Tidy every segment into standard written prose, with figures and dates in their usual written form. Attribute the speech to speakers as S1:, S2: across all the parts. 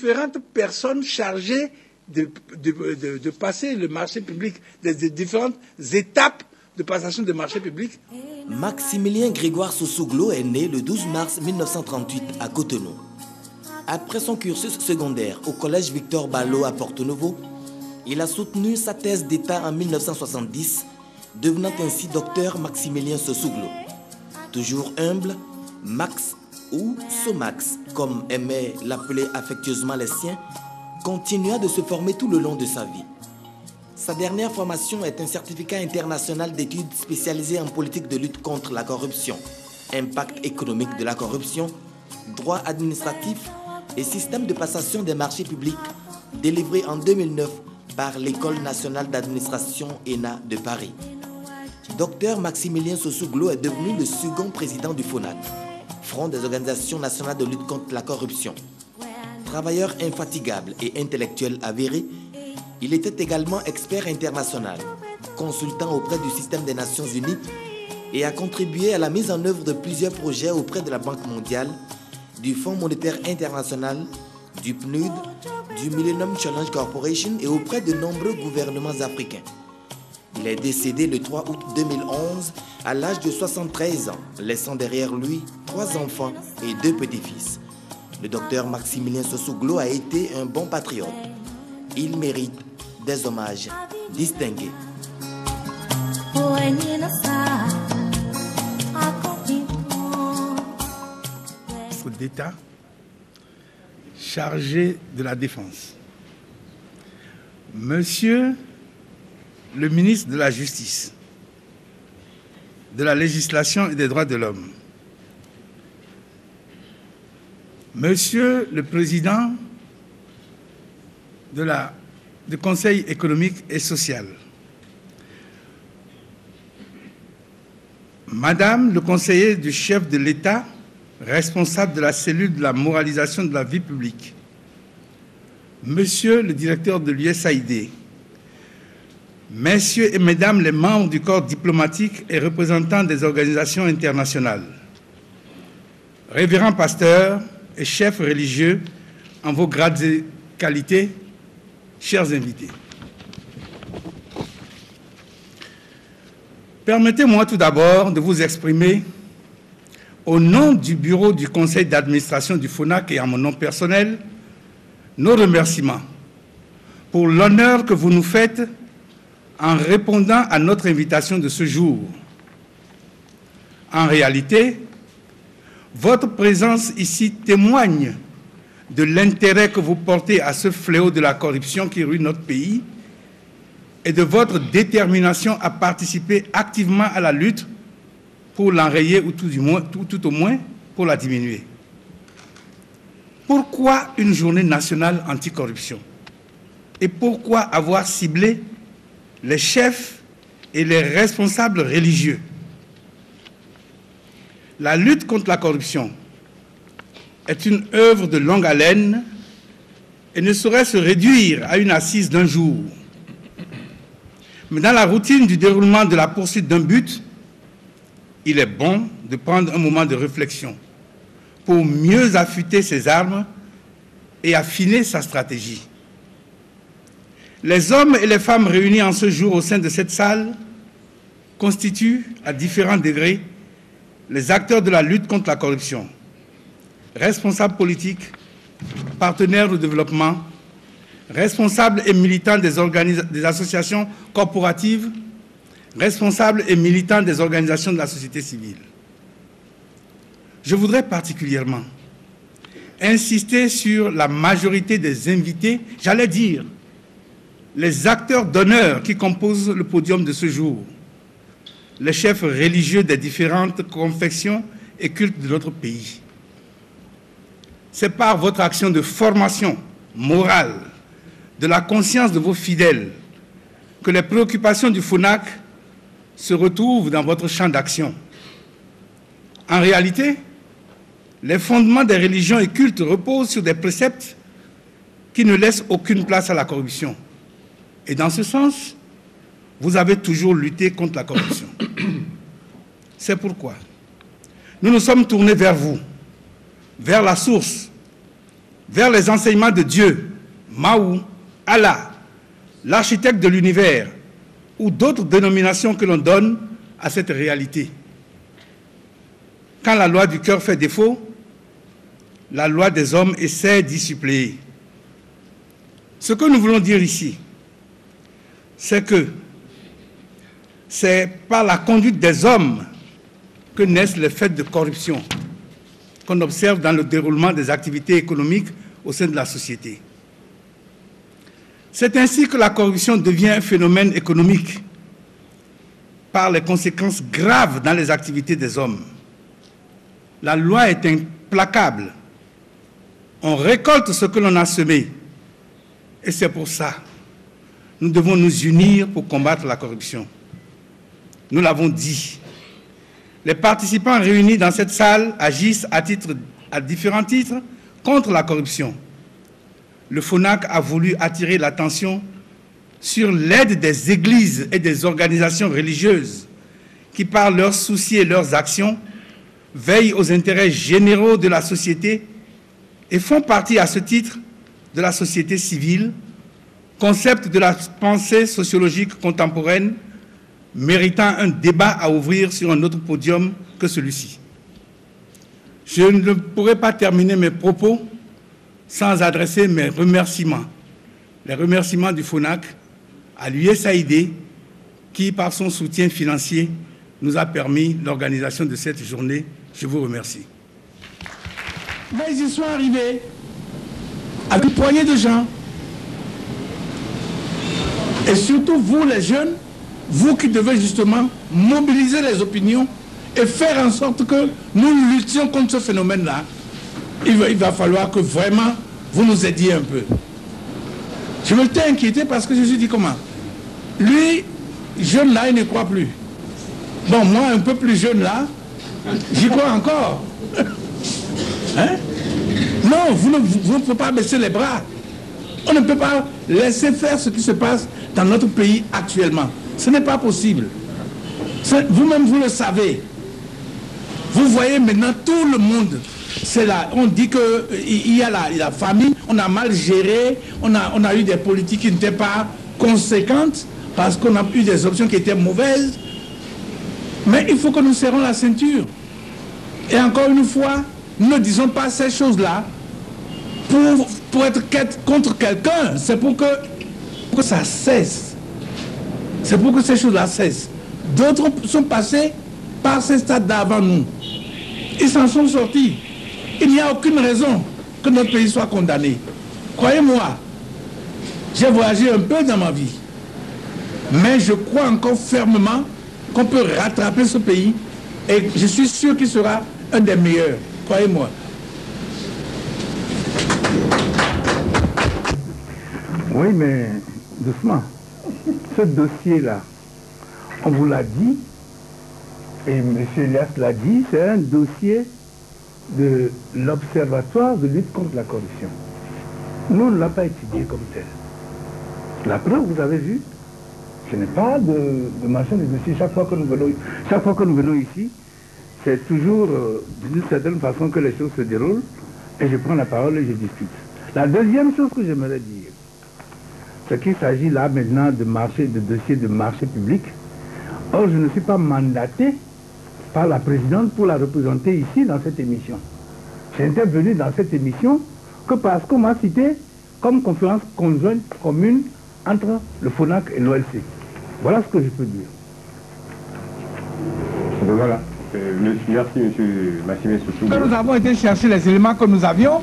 S1: différentes personnes chargées de passer le marché public, des différentes étapes de passation de marché public.
S2: Maximilien Grégoire Sosouglo est né le 12 mars 1938 à Cotonou. Après son cursus secondaire au collège Victor Ballot à Porto-Novo, il a soutenu sa thèse d'État en 1970, devenant ainsi docteur Maximilien Sosouglo. Toujours humble, Max ou Somax, comme aimaient l'appeler affectueusement les siens, continua de se former tout le long de sa vie. Sa dernière formation est un certificat international d'études spécialisées en politique de lutte contre la corruption, impact économique de la corruption, droit administratif et système de passation des marchés publics, délivré en 2009 par l'École nationale d'administration ENA de Paris. Dr Maximilien Sosouglo est devenu le second président du FONAC, Front des organisations nationales de lutte contre la corruption. Travailleur infatigable et intellectuel avéré, il était également expert international, consultant auprès du système des Nations Unies et a contribué à la mise en œuvre de plusieurs projets auprès de la Banque mondiale, du Fonds monétaire international, du PNUD, du Millennium Challenge Corporation et auprès de nombreux gouvernements africains. Il est décédé le 3 août 2011 à l'âge de 73 ans, laissant derrière lui 3 enfants et 2 petits-fils. Le docteur Maximilien Sosouglo a été un bon patriote. Il mérite des hommages distingués.
S1: D'État chargé de la Défense. Monsieur le ministre de la Justice, de la Législation et des Droits de l'Homme, Monsieur le Président du Conseil économique et social, Madame le conseiller du chef de l'État, responsable de la cellule de la moralisation de la vie publique, Monsieur le directeur de l'USAID, Messieurs et Mesdames les membres du corps diplomatique et représentants des organisations internationales, révérends pasteurs et chefs religieux en vos grades et qualités, chers invités. Permettez-moi tout d'abord de vous exprimer, au nom du bureau du conseil d'administration du FONAC et en mon nom personnel, nos remerciements pour l'honneur que vous nous faites en répondant à notre invitation de ce jour. En réalité, votre présence ici témoigne de l'intérêt que vous portez à ce fléau de la corruption qui ruine notre pays et de votre détermination à participer activement à la lutte pour l'enrayer ou tout au moins pour la diminuer. Pourquoi une journée nationale anticorruption? Et pourquoi avoir ciblé les chefs et les responsables religieux? La lutte contre la corruption est une œuvre de longue haleine et ne saurait se réduire à une assise d'un jour. Mais dans la routine du déroulement de la poursuite d'un but, il est bon de prendre un moment de réflexion pour mieux affûter ses armes et affiner sa stratégie. Les hommes et les femmes réunis en ce jour au sein de cette salle constituent, à différents degrés, les acteurs de la lutte contre la corruption, responsables politiques, partenaires au développement, responsables et militants des associations corporatives, responsables et militants des organisations de la société civile. Je voudrais particulièrement insister sur la majorité des invités, j'allais dire, les acteurs d'honneur qui composent le podium de ce jour, les chefs religieux des différentes confessions et cultes de notre pays. C'est par votre action de formation morale, de la conscience de vos fidèles, que les préoccupations du FONAC se retrouvent dans votre champ d'action. En réalité, les fondements des religions et cultes reposent sur des préceptes qui ne laissent aucune place à la corruption. Et dans ce sens, vous avez toujours lutté contre la corruption. C'est pourquoi nous nous sommes tournés vers vous, vers la source, vers les enseignements de Dieu, Mahou, Allah, l'architecte de l'univers, ou d'autres dénominations que l'on donne à cette réalité. Quand la loi du cœur fait défaut, la loi des hommes essaie d'y suppléer. Ce que nous voulons dire ici, c'est que c'est par la conduite des hommes que naissent les faits de corruption qu'on observe dans le déroulement des activités économiques au sein de la société. C'est ainsi que la corruption devient un phénomène économique par les conséquences graves dans les activités des hommes. La loi est implacable. On récolte ce que l'on a semé. Et c'est pour ça que nous devons nous unir pour combattre la corruption. Nous l'avons dit. Les participants réunis dans cette salle agissent à différents titres contre la corruption. Le FONAC a voulu attirer l'attention sur l'aide des églises et des organisations religieuses qui, par leurs soucis et leurs actions, veillent aux intérêts généraux de la société et font partie à ce titre de la société civile, concept de la pensée sociologique contemporaine méritant un débat à ouvrir sur un autre podium que celui-ci. Je ne pourrai pas terminer mes propos sans adresser mes remerciements, les remerciements du FONAC à l'USAID qui, par son soutien financier, nous a permis l'organisation de cette journée. Je vous remercie.
S3: Mais ils y sont arrivés avec une poignée de gens. Et surtout vous, les jeunes, vous qui devez justement mobiliser les opinions et faire en sorte que nous luttions contre ce phénomène-là, il va falloir que vraiment vous nous aidiez un peu. Je me t'ai inquiété parce que je me suis dit comment? Lui, jeune là, il ne croit plus. Bon, moi, un peu plus jeune là, j'y crois encore. Hein? Non, vous ne pouvez pas baisser les bras. On ne peut pas laisser faire ce qui se passe dans notre pays actuellement. Ce n'est pas possible. Vous-même, vous le savez. Vous voyez maintenant tout le monde. C'est là. On dit qu'il y a la famine, on a mal géré, on a eu des politiques qui n'étaient pas conséquentes parce qu'on a eu des options qui étaient mauvaises. Mais il faut que nous serrons la ceinture. Et encore une fois, nous ne disons pas ces choses-là pour être contre quelqu'un. C'est pour que ça cesse. C'est pour que ces choses-là cessent. D'autres sont passés par ces stades d'avant nous. Ils s'en sont sortis. Il n'y a aucune raison que notre pays soit condamné. Croyez-moi, j'ai voyagé un peu dans ma vie. Mais je crois encore fermement qu'on peut rattraper ce pays. Et je suis sûr qu'il sera un des meilleurs. Croyez-moi.
S4: Oui, mais doucement. Ce dossier-là, on vous l'a dit, et M. Elias l'a dit, c'est un dossier de l'Observatoire de lutte contre la corruption. Nous, on ne l'a pas étudié comme tel. La preuve, vous avez vu, ce n'est pas de machin de dossier. Chaque fois que nous venons ici, c'est toujours d'une certaine façon que les choses se déroulent, et je prends la parole et je discute. La deuxième chose que j'aimerais dire, c'est qu'il s'agit là maintenant de dossiers de marché public. Or, je ne suis pas mandaté par la présidente pour la représenter ici dans cette émission. J'ai intervenu dans cette émission que parce qu'on m'a cité comme conférence conjointe commune entre le FONAC et l'OLC. Voilà ce que je peux dire.
S5: Voilà. Merci, M. Massimé Soussou.
S3: Quand nous avons été chercher les éléments que nous avions,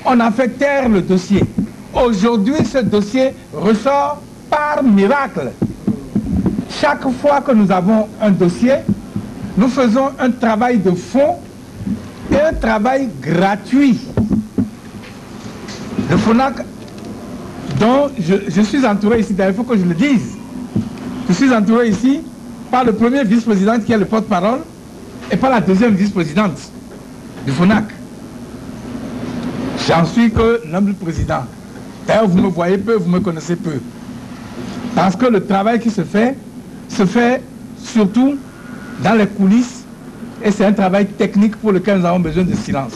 S3: on a fait taire le dossier. Aujourd'hui, ce dossier ressort par miracle. Chaque fois que nous avons un dossier, nous faisons un travail de fond et un travail gratuit. Le FONAC, dont je suis entouré ici, il faut que je le dise. Je suis entouré ici par le premier vice-président qui est le porte-parole et par la deuxième vice-présidente du FONAC. J'en suis que l'homme du président. D'ailleurs, vous me voyez peu, vous me connaissez peu. Parce que le travail qui se fait surtout dans les coulisses et c'est un travail technique pour lequel nous avons besoin de silence.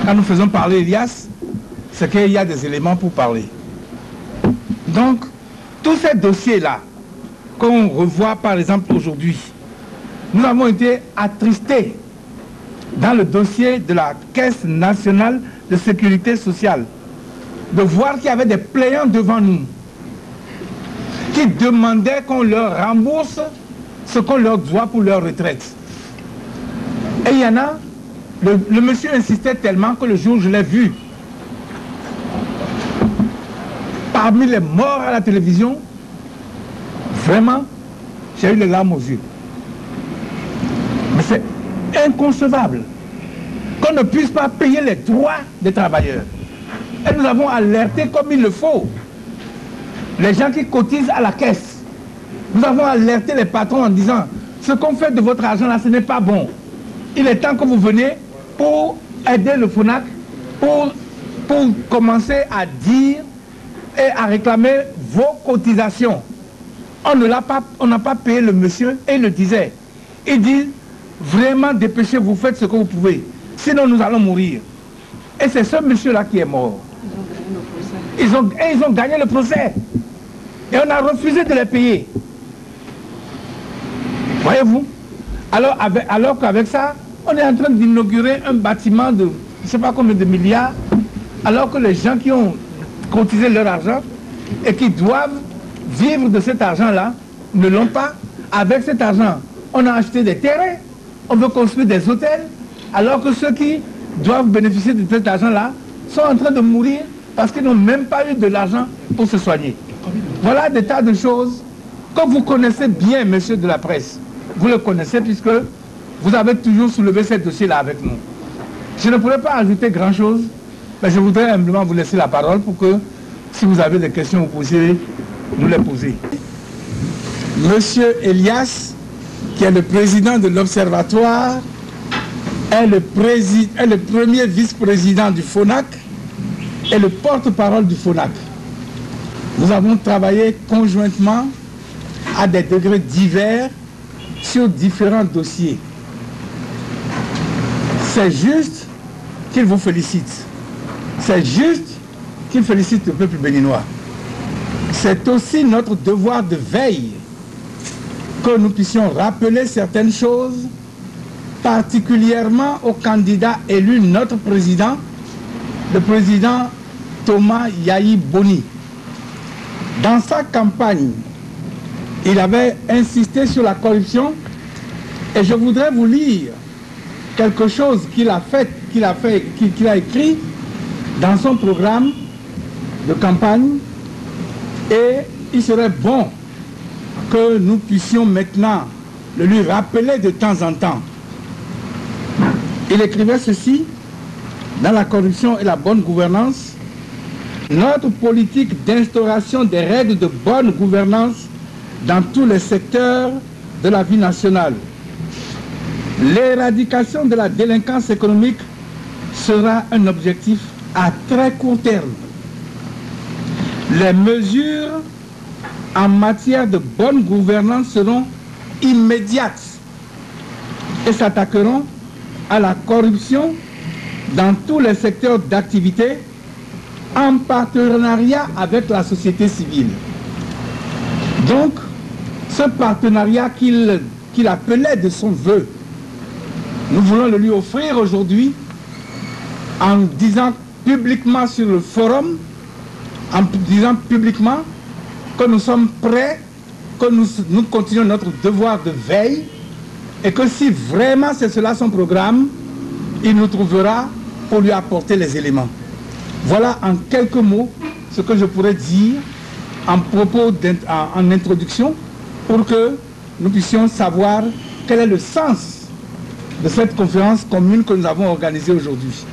S3: Quand nous faisons parler Elias, c'est qu'il y a des éléments pour parler. Donc, tous ces dossiers-là, qu'on revoit par exemple aujourd'hui, nous avons été attristés dans le dossier de la Caisse nationale de sécurité sociale, de voir qu'il y avait des plaignants devant nous qui demandaient qu'on leur rembourse ce qu'on leur doit pour leur retraite. Et il y en a, le monsieur insistait tellement que le jour où je l'ai vu, parmi les morts à la télévision, vraiment, j'ai eu les larmes aux yeux. Mais c'est inconcevable qu'on ne puisse pas payer les droits des travailleurs. Et nous avons alerté comme il le faut les gens qui cotisent à la caisse. Nous avons alerté les patrons en disant, ce qu'on fait de votre argent là, ce n'est pas bon. Il est temps que vous veniez pour aider le FONAC, pour commencer à dire et à réclamer vos cotisations. On n'a pas payé le monsieur et il le disait. Il dit, vraiment dépêchez-vous, faites ce que vous pouvez. Sinon nous allons mourir. Et c'est ce monsieur-là qui est mort. Ils ont gagné le procès. Et on a refusé de les payer. Voyez-vous? Alors qu'avec ça, on est en train d'inaugurer un bâtiment de je ne sais pas combien de milliards, alors que les gens qui ont cotisé leur argent et qui doivent vivre de cet argent-là ne l'ont pas. Avec cet argent, on a acheté des terrains, on veut construire des hôtels, alors que ceux qui doivent bénéficier de cet argent-là sont en train de mourir parce qu'ils n'ont même pas eu de l'argent pour se soigner. Voilà des tas de choses que vous connaissez bien, messieurs de la presse. Vous le connaissez puisque vous avez toujours soulevé ce dossier-là avec nous. Je ne pourrais pas ajouter grand-chose, mais je voudrais humblement vous laisser la parole pour que, si vous avez des questions, vous puissiez nous les poser. Monsieur Elias, qui est le président de l'Observatoire, est le premier vice-président du FONAC et le porte-parole du FONAC. Nous avons travaillé conjointement à des degrés divers sur différents dossiers. C'est juste qu'il vous félicite. C'est juste qu'il félicite le peuple béninois. C'est aussi notre devoir de veille que nous puissions rappeler certaines choses, particulièrement au candidat élu, notre président, le président Thomas Yahi Boni. Dans sa campagne, il avait insisté sur la corruption et je voudrais vous lire quelque chose qu'il a écrit dans son programme de campagne et il serait bon que nous puissions maintenant le lui rappeler de temps en temps. Il écrivait ceci: dans la corruption et la bonne gouvernance, notre politique d'instauration des règles de bonne gouvernance dans tous les secteurs de la vie nationale. L'éradication de la délinquance économique sera un objectif à très court terme. Les mesures en matière de bonne gouvernance seront immédiates et s'attaqueront à la corruption dans tous les secteurs d'activité en partenariat avec la société civile. Donc, ce partenariat qu'il appelait de son vœu, nous voulons le lui offrir aujourd'hui en disant publiquement sur le forum, en disant publiquement que nous sommes prêts, que nous continuons notre devoir de veille et que si vraiment c'est cela son programme, il nous trouvera pour lui apporter les éléments. Voilà en quelques mots ce que je pourrais dire en propos, en introduction, pour que nous puissions savoir quel est le sens de cette conférence commune que nous avons organisée aujourd'hui.